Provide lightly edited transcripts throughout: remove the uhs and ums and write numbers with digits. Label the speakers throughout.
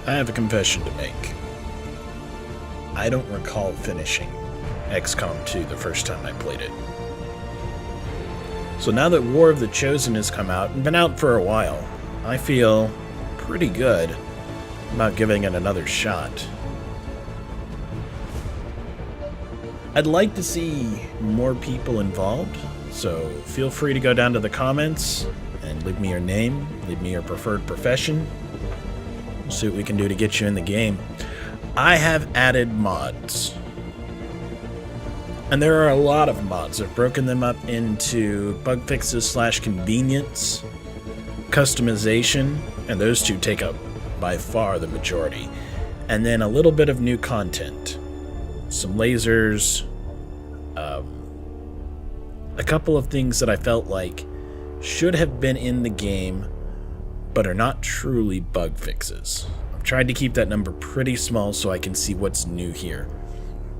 Speaker 1: I have a confession to make. I don't recall finishing XCOM 2 the first time I played it. So now that War of the Chosen has come out, and been out for a while, I feel pretty good about giving it another shot. I'd like to see more people involved, so feel free to go down to the comments and leave me your name, leave me your preferred profession. We'll see what we can do to get you in the game. I have added mods. And there are a lot of mods. I've broken them up into bug fixes / convenience, customization, and those two take up by far the majority. And then a little bit of new content. Some lasers, a couple of things that I felt like should have been in the game, but are not truly bug fixes. I've tried to keep that number pretty small so I can see what's new here.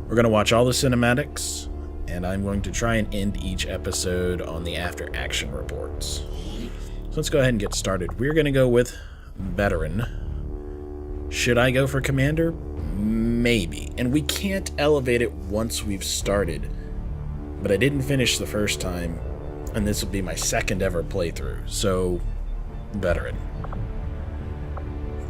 Speaker 1: We're going to watch all the cinematics, and I'm going to try and end each episode on the after action reports. So let's go ahead and get started. We're going to go with Veteran. Should I go for Commander? Maybe. And we can't elevate it once we've started. But I didn't finish the first time, and this will be my second ever playthrough, so Veteran.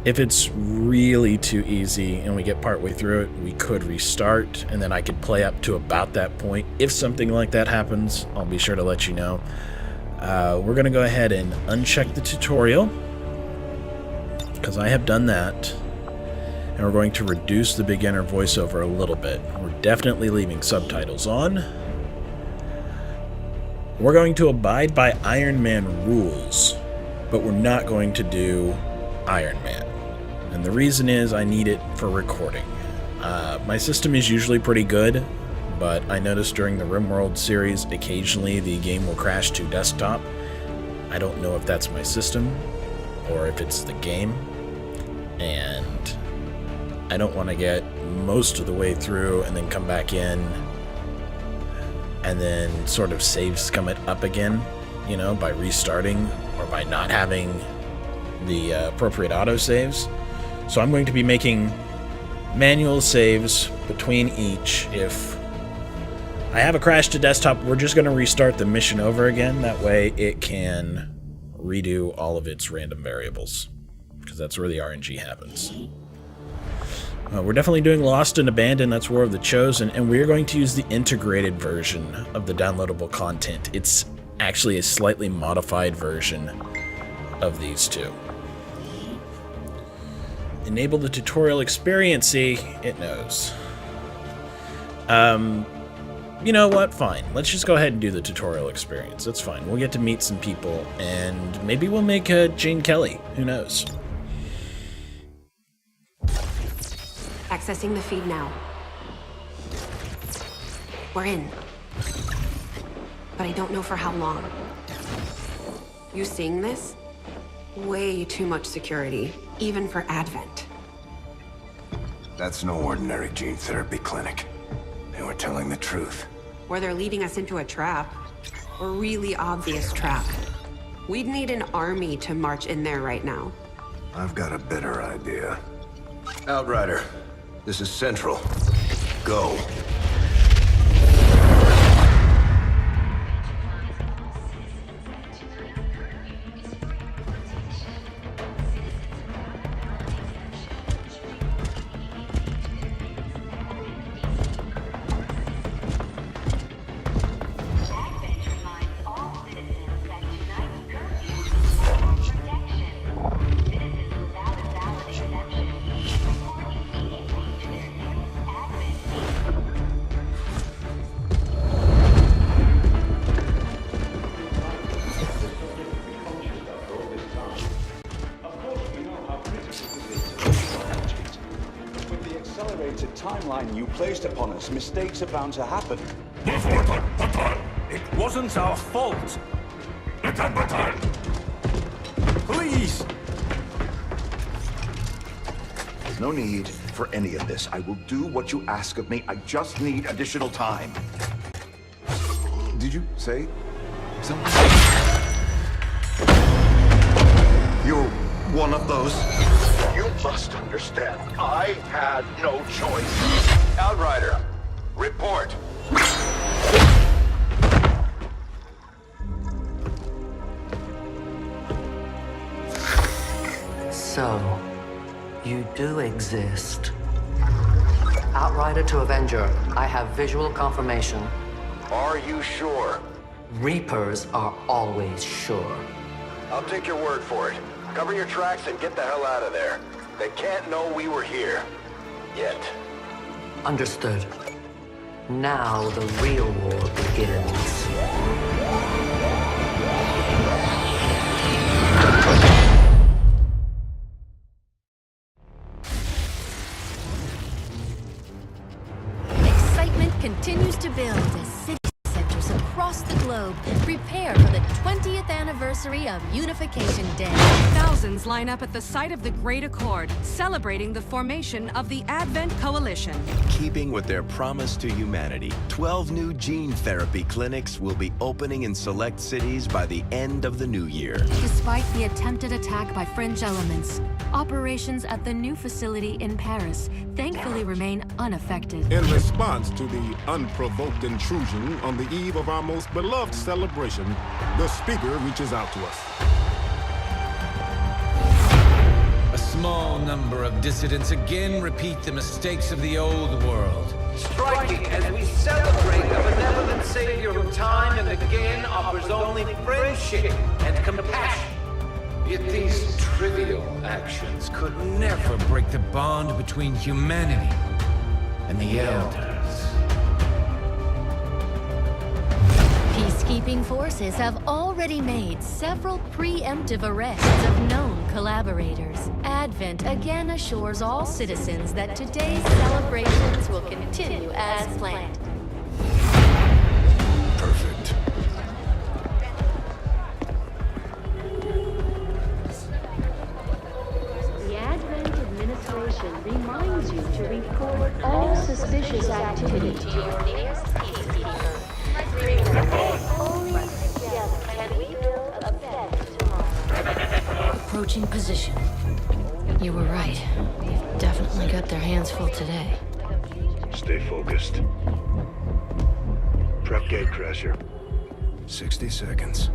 Speaker 1: If it's really too easy and we get partway through it, we could restart, and then I could play up to about that point. If something like that happens, I'll be sure to let you know. We're going to go ahead and uncheck the tutorial, because I have done that. And we're going to reduce the beginner voiceover a little bit. We're definitely leaving subtitles on. We're going to abide by Iron Man rules, but we're not going to do Iron Man. And the reason is I need it for recording. My system is usually pretty good, but I noticed during the RimWorld series, occasionally the game will crash to desktop. I don't know if that's my system, or if it's the game. And I don't want to get most of the way through and then come back in and then sort of save scum it up again, you know, by restarting or by not having the appropriate autosaves. So I'm going to be making manual saves between each. If I have a crash to desktop, we're just going to restart the mission over again. That way it can redo all of its random variables, because that's where the RNG happens. We're definitely doing Lost and Abandoned, that's War of the Chosen, and we're going to use the integrated version of the downloadable content. It's actually a slightly modified version of these two. Enable the tutorial experience. See, it knows. You know what? Fine. Let's just go ahead and do the tutorial experience. That's fine. We'll get to meet some people, and maybe we'll make Jane Kelly. Who knows?
Speaker 2: Accessing the feed now. We're in. But I don't know for how long. You seeing this? Way too much security, even for Advent.
Speaker 3: That's no ordinary gene therapy clinic. They were telling the truth.
Speaker 2: Or they're leading us into a trap. A really obvious trap. We'd need an army to march in there right now.
Speaker 3: I've got a better idea. Outrider, this is Central. Go.
Speaker 4: Timeline you placed upon us, mistakes are bound to happen.
Speaker 5: It wasn't our fault. Please!
Speaker 4: There's no need for any of this. I will do what you ask of me. I just need additional time. Did you say something? You're one of those. You must understand, I had no choice. Outrider, report.
Speaker 6: So, you do exist. Outrider to Avenger, I have visual confirmation.
Speaker 3: Are you sure?
Speaker 6: Reapers are always sure.
Speaker 3: I'll take your word for it. Cover your tracks and get the hell out of there. They can't know we were here. Yet.
Speaker 6: Understood. Now the real war begins.
Speaker 7: Excitement continues to build as city centers across the globe prepare for the 20th anniversary of Unification Day.
Speaker 8: Thousands line up at the site of the Great Accord, celebrating the formation of the Advent Coalition.
Speaker 9: Keeping with their promise to humanity, 12 new gene therapy clinics will be opening in select cities by the end of the new year.
Speaker 7: Despite the attempted attack by fringe elements, operations at the new facility in Paris thankfully remain unaffected.
Speaker 10: In response to the unprovoked intrusion on the eve of our most beloved celebration, the speaker reaches out to us.
Speaker 11: A small number of dissidents again repeat the mistakes of the old world.
Speaker 5: Striking as we celebrate a benevolent savior who time and again offers only friendship and compassion.
Speaker 11: Yet these trivial actions could never break the bond between humanity and the Elders.
Speaker 7: Peacekeeping forces have already made several preemptive arrests of known collaborators. Advent again assures all citizens that today's celebrations will continue as planned.
Speaker 3: Perfect.
Speaker 12: The Advent administration reminds you to report all suspicious activity to your nearest peacekeeper. Only together can we build a better tomorrow.
Speaker 7: Approaching position. You were right. They've definitely got their hands full today.
Speaker 3: Stay focused. Prep Gatecrasher. 60 seconds.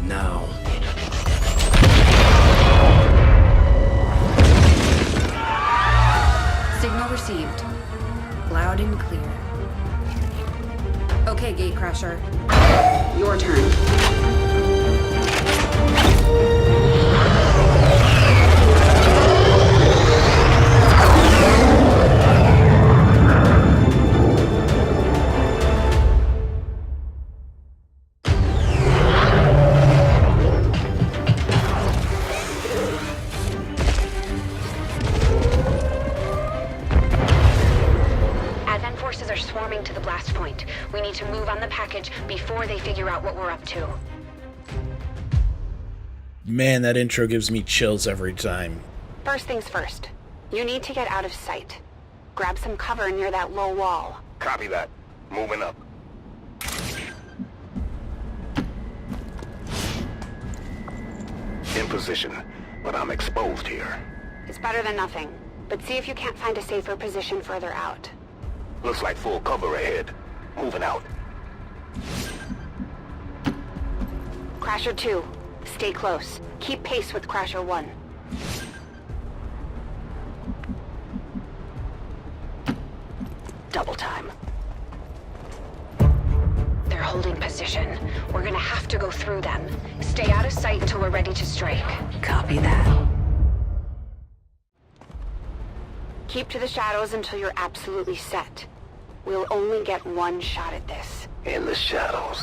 Speaker 3: Now.
Speaker 2: Signal received. Loud and clear. Okay, Gatecrasher. Your turn.
Speaker 12: Advent forces are swarming to the blast point. We need to move on the package before they figure out what we're up to.
Speaker 1: Man, that intro gives me chills every time.
Speaker 2: First things first. You need to get out of sight. Grab some cover near that low wall.
Speaker 3: Copy that. Moving up. In position, but I'm exposed here.
Speaker 2: It's better than nothing, but see if you can't find a safer position further out.
Speaker 3: Looks like full cover ahead. Moving out.
Speaker 2: Crasher 2, stay close. Keep pace with Crasher 1. Double time.
Speaker 12: They're holding position. We're gonna have to go through them. Stay out of sight until we're ready to strike.
Speaker 2: Copy that. Keep to the shadows until you're absolutely set. We'll only get one shot at this.
Speaker 3: In the shadows.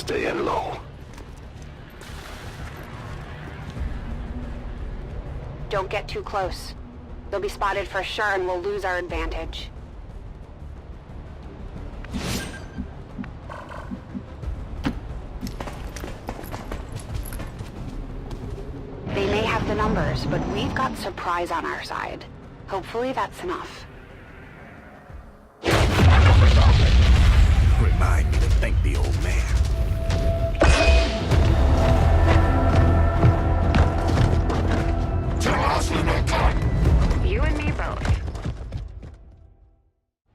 Speaker 3: staying low.
Speaker 13: Don't get too close. They'll be spotted for sure and we'll lose our advantage. They may have the numbers, but we've got surprise on our side. Hopefully that's enough.
Speaker 3: Remind me to thank the old man.
Speaker 13: You and me both.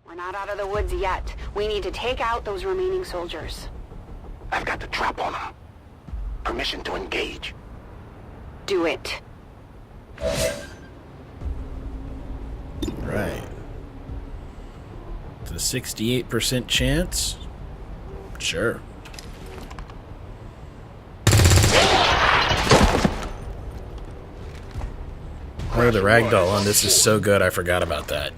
Speaker 13: We're not out of the woods yet. We need to take out those remaining soldiers.
Speaker 3: I've got the trap on them. Permission to engage.
Speaker 13: Do it.
Speaker 1: Right. It's a 68% chance? Sure. Oh, the ragdoll on this is so good, I forgot about that.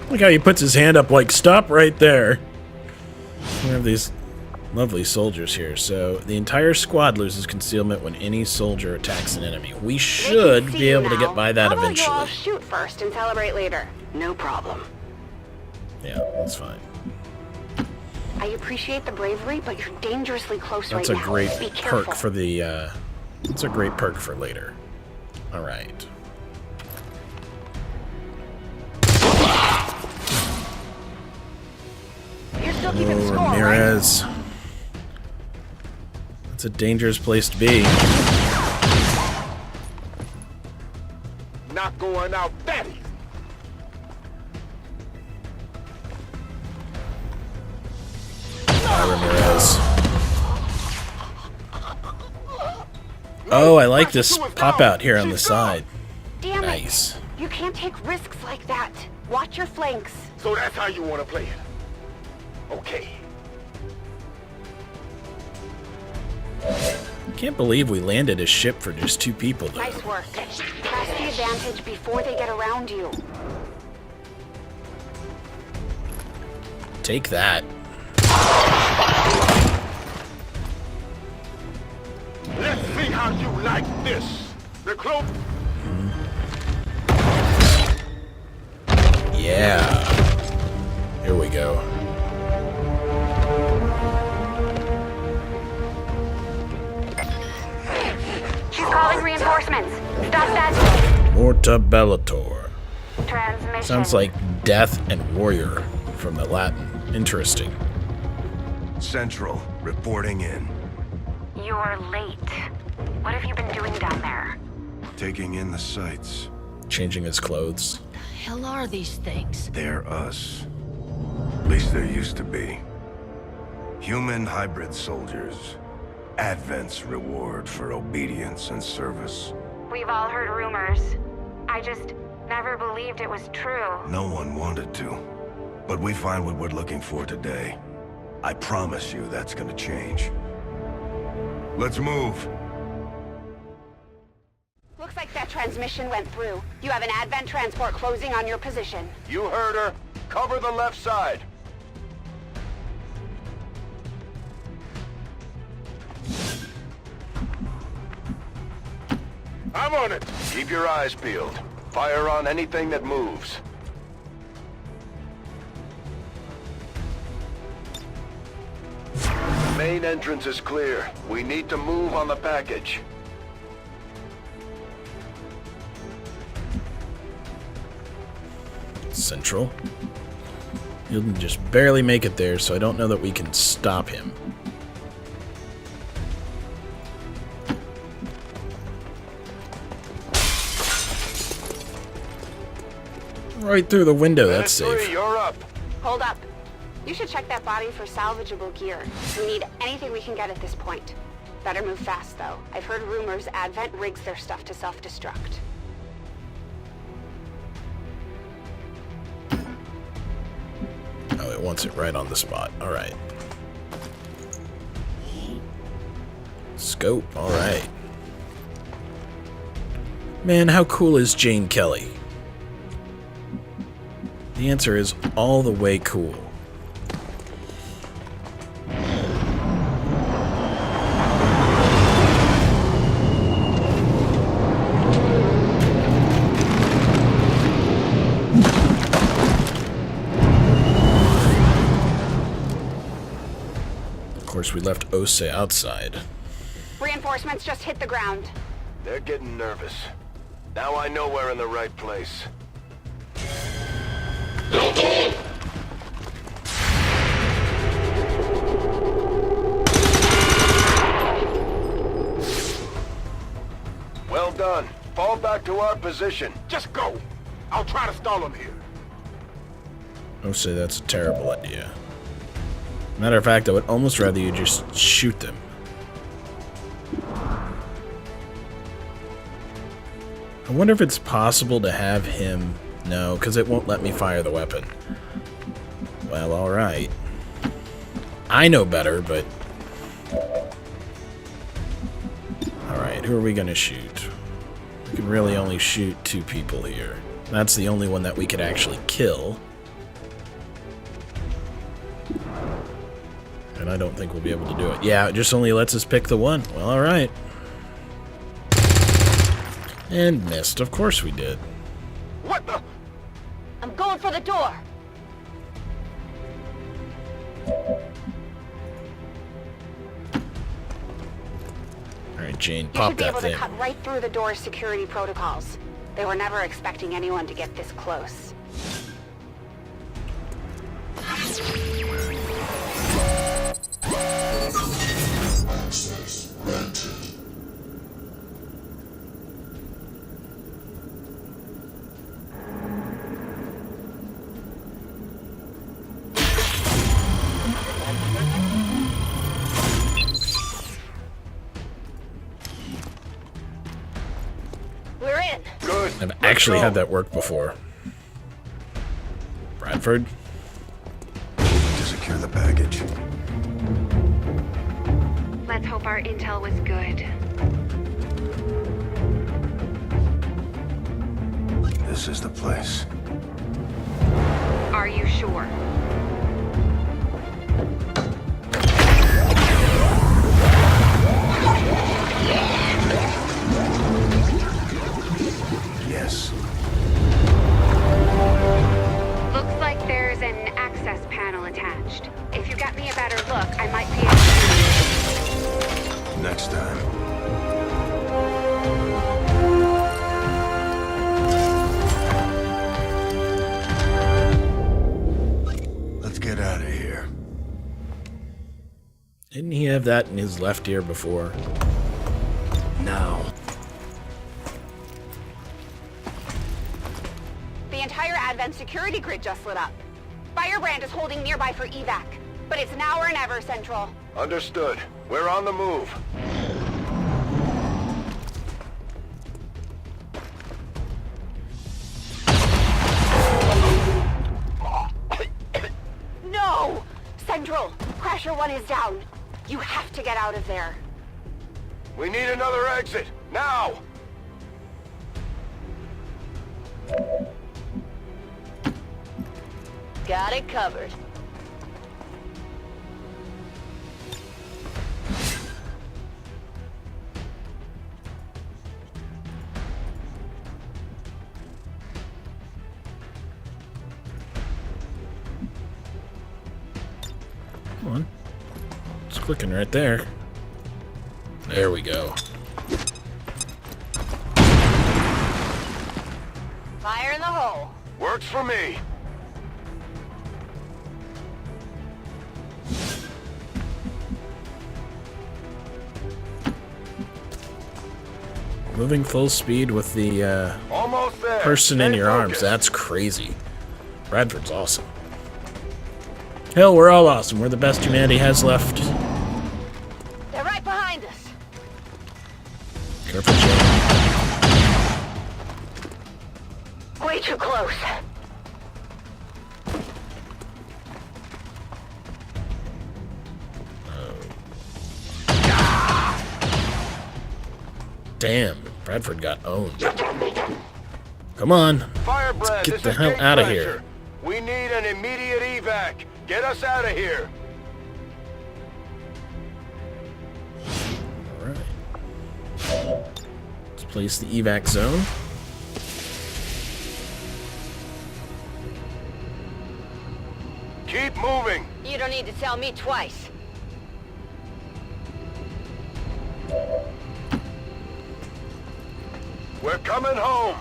Speaker 1: Look how he puts his hand up like, stop right there. We have these lovely soldiers here. So, the entire squad loses concealment when any soldier attacks an enemy. We should be able to get by that eventually.
Speaker 13: How about you all shoot first and celebrate later? No problem.
Speaker 1: Yeah, that's fine.
Speaker 13: I appreciate the bravery, but you're dangerously close
Speaker 1: That's
Speaker 13: right
Speaker 1: a
Speaker 13: now.
Speaker 1: great
Speaker 13: Be careful.
Speaker 1: perk for the, that's a great perk for later. Alright.
Speaker 13: You're still keeping
Speaker 1: Oh,
Speaker 13: score,
Speaker 1: Ramirez.
Speaker 13: right?
Speaker 1: That's a dangerous place to be.
Speaker 10: Not going out that easy.
Speaker 1: Ramirez. Oh, I like this pop out here on the side.
Speaker 13: Damn
Speaker 1: Nice.
Speaker 13: it. You can't take risks like that. Watch your flanks.
Speaker 10: So that's how you want to play it. Okay.
Speaker 1: Can't believe we landed a ship for just 2 people, though.
Speaker 13: Nice work. Press the advantage before they get around you.
Speaker 1: Take that.
Speaker 10: Let's see how you like this. The close.
Speaker 1: Yeah. Here we go.
Speaker 13: She's calling reinforcements. Stop that.
Speaker 1: Morta Bellator.
Speaker 13: Transmission.
Speaker 1: Sounds like death and warrior from the Latin. Interesting.
Speaker 3: Central, reporting in.
Speaker 13: You're late. What have you been doing down there?
Speaker 3: Taking in the sights.
Speaker 1: Changing his clothes.
Speaker 7: Hell are these things?
Speaker 3: They're us. At least there used to be. Human hybrid soldiers. Advent's reward for obedience and service.
Speaker 13: We've all heard rumors. I just never believed it was true.
Speaker 3: No one wanted to. But we find what we're looking for today. I promise you that's gonna change. Let's move.
Speaker 13: Looks like that transmission went through. You have an Advent transport closing on your position.
Speaker 3: You heard her. Cover the left side.
Speaker 10: I'm on it.
Speaker 3: Keep your eyes peeled. Fire on anything that moves. Main entrance is clear. We need to move on the package.
Speaker 1: Central. He'll just barely make it there, so I don't know that we can stop him. Right through the window, that's safe.
Speaker 3: You're up.
Speaker 13: Hold up. You should check that body for salvageable gear. We need anything we can get at this point. Better move fast, though. I've heard rumors Advent rigs their stuff to self-destruct.
Speaker 1: Oh, it wants it right on the spot. Alright. Scope, alright. Man, how cool is Jane Kelly? The answer is all the way cool. course, we left Ose outside.
Speaker 13: Reinforcements just hit the ground.
Speaker 3: They're getting nervous. Now I know we're in the right place. Well done. Fall back to our position.
Speaker 10: Just go. I'll try to stall them here.
Speaker 1: Ose, that's a terrible idea. Matter of fact, I would almost rather you just shoot them. I wonder if it's possible to have him... No, because it won't let me fire the weapon. Well, alright. I know better, but... Alright, who are we gonna shoot? We can really only shoot 2 people here. That's the only one that we could actually kill. And I don't think we'll be able to do it. Yeah, it just only lets us pick the one. Well, alright. And missed. Of course we did.
Speaker 10: What the?
Speaker 12: I'm going for the door.
Speaker 1: Alright, Jane,
Speaker 13: You
Speaker 1: pop
Speaker 13: should be
Speaker 1: that
Speaker 13: able
Speaker 1: thing.
Speaker 13: to cut right through the door's security protocols. They were never expecting anyone to get this close.
Speaker 14: Access granted.
Speaker 12: We're in.
Speaker 3: Good.
Speaker 1: I've actually had that work before. Bradford?
Speaker 3: To secure the baggage.
Speaker 13: Let's hope our intel was good.
Speaker 3: This is the place.
Speaker 13: Are you sure?
Speaker 3: Yes.
Speaker 13: Looks like there's an access panel attached. If you got me a better look, I might be able to...
Speaker 3: Next time. Let's get out of here.
Speaker 1: Didn't he have that in his left ear before?
Speaker 3: Now.
Speaker 13: The entire Advent security grid just lit up. Firebrand is holding nearby for evac, but it's now or never, Central.
Speaker 3: Understood. We're on the move.
Speaker 13: No! Central, Crasher 1 is down. You have to get out of there.
Speaker 3: We need another exit. Now!
Speaker 12: Got it covered.
Speaker 1: Come on. It's clicking right there. There we go.
Speaker 12: Fire in the hole.
Speaker 3: Works for me.
Speaker 1: Moving full speed with the
Speaker 3: Almost there.
Speaker 1: person
Speaker 3: Stay
Speaker 1: in your arms.
Speaker 3: focused.
Speaker 1: That's crazy. Bradford's awesome. Hell, we're all awesome. We're the best humanity has left.
Speaker 12: They're right behind us.
Speaker 1: Careful, Jane.
Speaker 12: Way too close.
Speaker 1: Damn, Bradford got owned. Come on.
Speaker 3: Firebrand,
Speaker 1: Let's get
Speaker 3: this
Speaker 1: the
Speaker 3: is
Speaker 1: hell out of
Speaker 3: Gatecrasher.
Speaker 1: here.
Speaker 3: We need an immediate evac. Get us out of here.
Speaker 1: Alright. Let's place the evac zone.
Speaker 3: Keep moving.
Speaker 12: You don't need to tell me twice.
Speaker 3: We're coming home!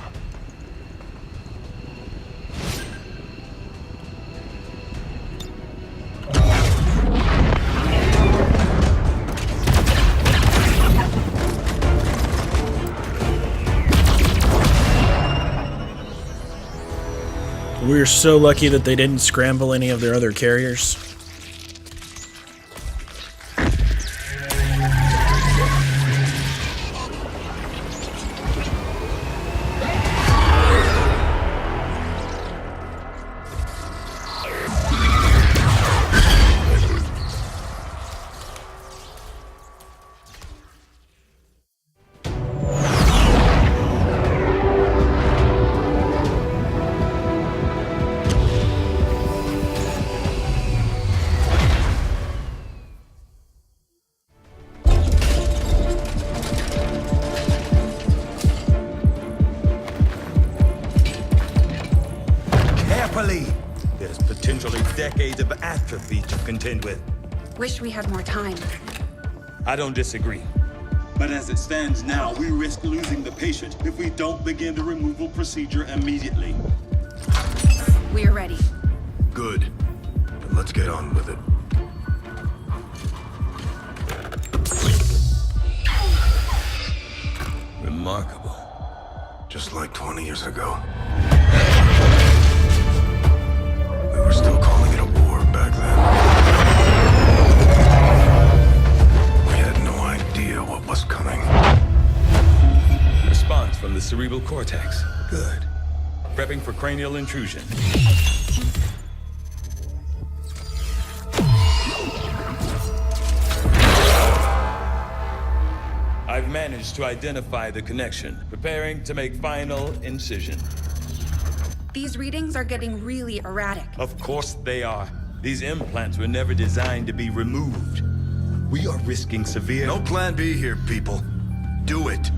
Speaker 1: We're so lucky that they didn't scramble any of their other carriers.
Speaker 15: There's potentially decades of atrophy to contend with.
Speaker 13: Wish we had more time.
Speaker 15: I don't disagree.
Speaker 16: But as it stands now, we risk losing the patient if we don't begin the removal procedure immediately.
Speaker 13: We're ready.
Speaker 3: Good. Then let's get on with it.
Speaker 15: Remarkable.
Speaker 3: Just like 20 years ago. We were still calling it a war back then. We had no idea what was coming.
Speaker 15: Response from the cerebral cortex. Good. Prepping for cranial intrusion. I've managed to identify the connection, preparing to make final incision.
Speaker 13: These readings are getting really erratic.
Speaker 15: Of course they are. These implants were never designed to be removed. We are risking severe...
Speaker 3: No plan B here, people. Do it.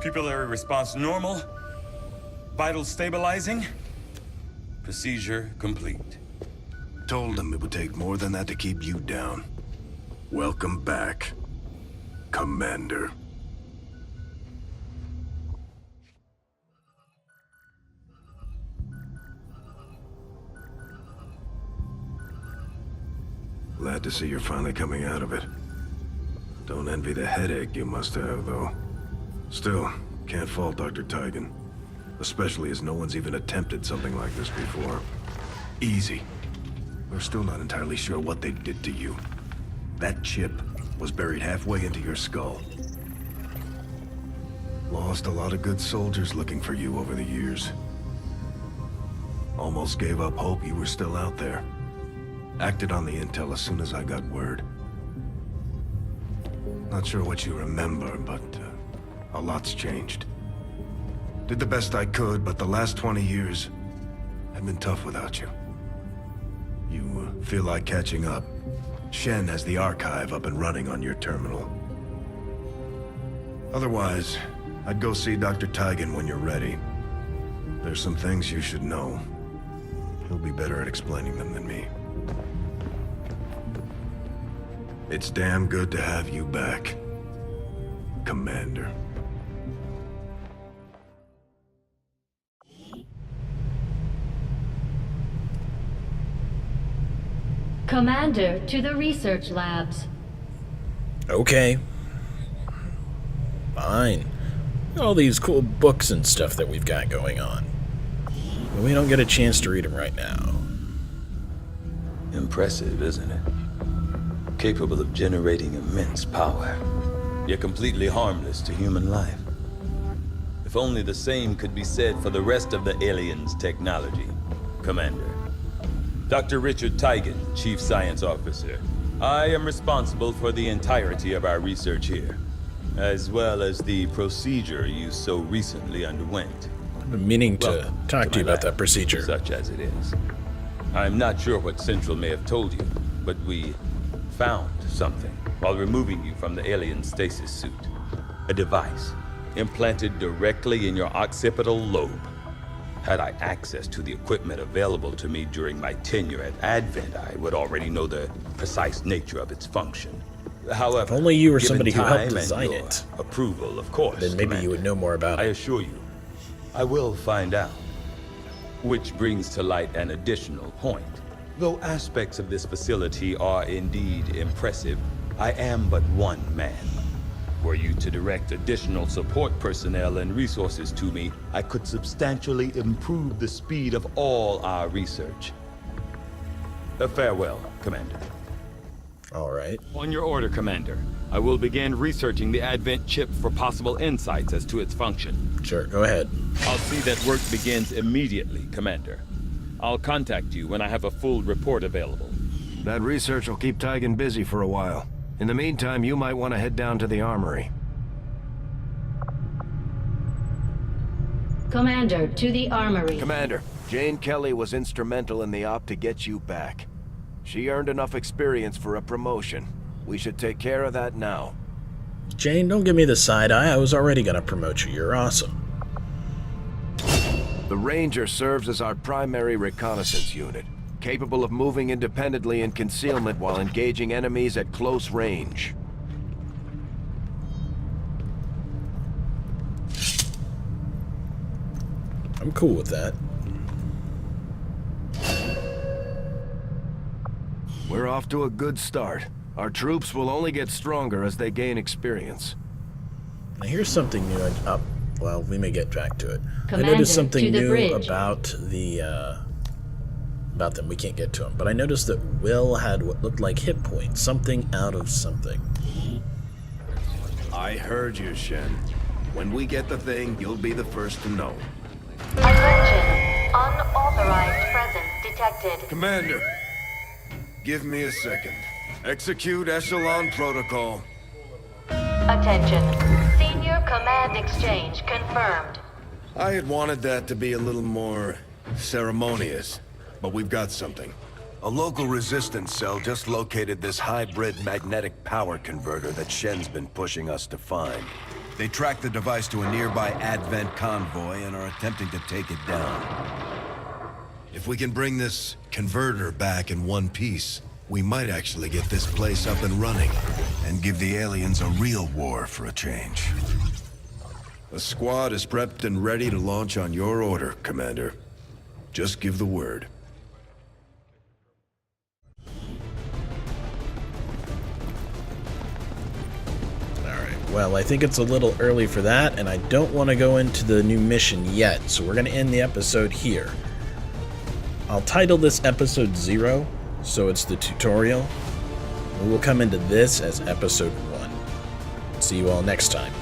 Speaker 15: Pupillary response normal. Vital stabilizing. Procedure complete.
Speaker 3: Told them it would take more than that to keep you down. Welcome back, Commander. Glad to see you're finally coming out of it. Don't envy the headache you must have, though. Still, can't fault Dr. Tigan. Especially as no one's even attempted something like this before. Easy. We're still not entirely sure what they did to you. That chip was buried halfway into your skull. Lost a lot of good soldiers looking for you over the years. Almost gave up hope you were still out there. Acted on the intel as soon as I got word. Not sure what you remember, but a lot's changed. Did the best I could, but the last 20 years have been tough without you. You feel like catching up? Shen has the archive up and running on your terminal. Otherwise, I'd go see Dr. Tigan when you're ready. There's some things you should know. He'll be better at explaining them than me. It's damn good to have you back, Commander.
Speaker 12: Commander, to the research labs.
Speaker 1: Okay. Fine. All these cool books and stuff that we've got going on. But we don't get a chance to read them right now.
Speaker 15: Impressive, isn't it? Capable of generating immense power, yet completely harmless to human life. If only the same could be said for the rest of the aliens' technology, Commander. Dr. Richard Tigan, Chief Science Officer. I am responsible for the entirety of our research here. as well as the procedure you so recently underwent.
Speaker 1: I've been meaning to talk to you about that procedure.
Speaker 15: Such as it is. I'm not sure what Central may have told you, but we found something while removing you from the alien stasis suit. A device implanted directly in your occipital lobe. Had I access to the equipment available to me during my tenure at Advent, I would already know the precise nature of its function. However,
Speaker 1: if only you were
Speaker 15: given
Speaker 1: somebody who helped
Speaker 15: time
Speaker 1: design
Speaker 15: and your
Speaker 1: it.
Speaker 15: Approval, of course.
Speaker 1: Then maybe
Speaker 15: Commander.
Speaker 1: you would know more about
Speaker 15: I
Speaker 1: it.
Speaker 15: assure you, I will find out. Which brings to light an additional point. Though aspects of this facility are indeed impressive, I am but one man. Were you to direct additional support personnel and resources to me, I could substantially improve the speed of all our research. Farewell, Commander.
Speaker 1: All right.
Speaker 17: On your order, Commander. I will begin researching the Advent chip for possible insights as to its function.
Speaker 1: Sure, go ahead.
Speaker 17: I'll see that work begins immediately, Commander. I'll contact you when I have a full report available.
Speaker 18: That research will keep Tigan busy for a while. In the meantime, you might want to head down to the armory.
Speaker 12: Commander, to the armory.
Speaker 18: Commander, Jane Kelly was instrumental in the op to get you back. She earned enough experience for a promotion. We should take care of that now.
Speaker 1: Jane, don't give me the side eye. I was already going to promote you. You're awesome.
Speaker 18: The Ranger serves as our primary reconnaissance unit, capable of moving independently in concealment while engaging enemies at close range.
Speaker 1: I'm cool with that.
Speaker 18: We're off to a good start. Our troops will only get stronger as they gain experience.
Speaker 1: Now here's something new. Well, we may get back to it.
Speaker 12: Commander,
Speaker 1: I noticed something
Speaker 12: to the
Speaker 1: new
Speaker 12: bridge.
Speaker 1: about them. We can't get to them, but I noticed that Will had what looked like hit points. Something out of something.
Speaker 3: I heard you, Shen. When we get the thing, you'll be the first to know.
Speaker 7: Attention. Unauthorized presence detected.
Speaker 3: Commander, give me a second. Execute Echelon Protocol.
Speaker 7: Attention. Senior command exchange confirmed.
Speaker 3: I had wanted that to be a little more ceremonious, but we've got something.
Speaker 4: A local resistance cell just located this hybrid magnetic power converter that Shen's been pushing us to find. They tracked the device to a nearby Advent convoy and are attempting to take it down.
Speaker 3: If we can bring this converter back in one piece, we might actually get this place up and running.
Speaker 4: And give the aliens a real war for a change.
Speaker 3: The squad is prepped and ready to launch on your order, Commander. Just give the word.
Speaker 1: Well, I think it's a little early for that, and I don't want to go into the new mission yet, so we're going to end the episode here. I'll title this episode 0, so it's the tutorial. We will come into this as episode 1. See you all next time.